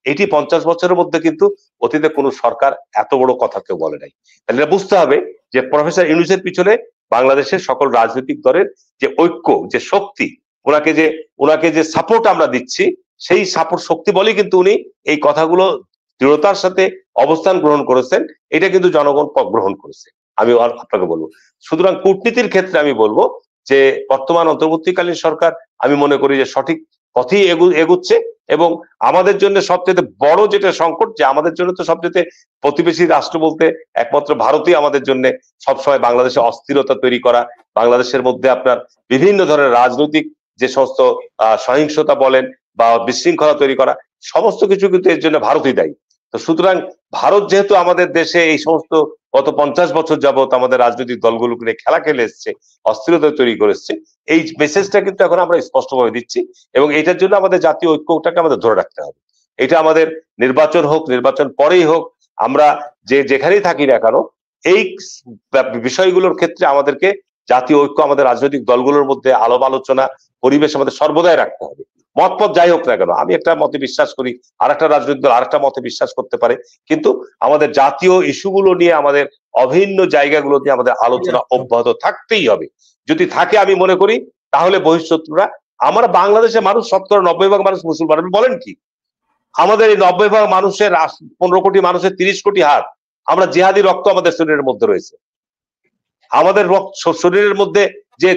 এটি 50 বছরের মধ্যে কিন্তু অতীতে কোনো সরকার এত বড় কথা কেউ বলে নাই। তাহলে এটা বুঝতে হবে যে প্রফেসর ইউনূসের পিছনে বাংলাদেশের সকল রাজনৈতিক দলের যে ঐক্য, যে শক্তি, ওনাকে যে সাপোর্ট আমরা দিচ্ছি, সেই সাপোর্ট শক্তি বলেই কিন্তু উনি এই কথাগুলো দৃঢ়তার সাথে অবস্থান গ্রহণ করেছেন। এটা কিন্তু জনগণ গ্রহণ করেছে, আমি আপনাকে বলবো। সুতরাং কূটনীতির ক্ষেত্রে আমি বলবো যে বর্তমান অন্তর্বর্তীকালীন সরকার আমি মনে করি যে সঠিক পথেই এগুচ্ছে। এবং আমাদের জন্য সবচেয়ে বড় যেটা সংকট, যে আমাদের জন্য তো সবচেয়ে প্রতিবেশী রাষ্ট্র বলতে একমাত্র ভারতই আমাদের জন্য সবসময় বাংলাদেশে অস্থিরতা তৈরি করা, বাংলাদেশের মধ্যে আপনার বিভিন্ন ধরনের রাজনৈতিক যে সমস্ত সহিংসতা বলেন বা বিশৃঙ্খলা তৈরি করা, সমস্ত কিছু কিন্তু এর জন্য ভারতই দায়ী। তো সুতরাং ভারত যেহেতু আমাদের দেশে এই সমস্ত গত 50 বছর যাবত আমাদের রাজনৈতিক দলগুলোকে নিয়ে খেলা খেলে এসছে, অস্থিরতা তৈরি করেছে, এই মেসেজটা কিন্তু এখন আমরা স্পষ্টভাবে দিচ্ছি। এবং এটার জন্য আমাদের জাতীয় ঐক্যটাকে আমাদের ধরে রাখতে হবে। এটা আমাদের নির্বাচন হোক, নির্বাচন পরেই হোক, আমরা যেখানেই থাকি না কেন, এই বিষয়গুলোর ক্ষেত্রে আমাদেরকে জাতীয় ঐক্য আমাদের রাজনৈতিক দলগুলোর মধ্যে আলাপ আলোচনা পরিবেশ আমাদের সর্বদাই রাখতে হবে। মতপথ যাই হোক না কেন, আমি একটা মতে বিশ্বাস করি, আর একটা রাজনৈতিক দল আরেকটা মতে বিশ্বাস করতে পারে, কিন্তু আমাদের জাতীয় ইস্যুগুলো নিয়ে, আমাদের অভিন্ন জায়গাগুলো নিয়ে আমাদের আলোচনা অব্যাহত থাকতেই হবে। যদি থাকে, আমি মনে করি তাহলে বহিঃশত্রুরা, আমরা বাংলাদেশের মানুষ শতকরা 90% মানুষ মুসলমান, বলেন কি? আমাদের এই 90% মানুষের 15 কোটি মানুষের 30 কোটি হাত, আমরা জিহাদি রক্ত আমাদের শরীরের মধ্যে রয়েছে। আমাদের শরীরের মধ্যে যে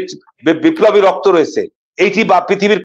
বিপ্লবী রক্ত রয়েছে, এইটি বা পৃথিবীর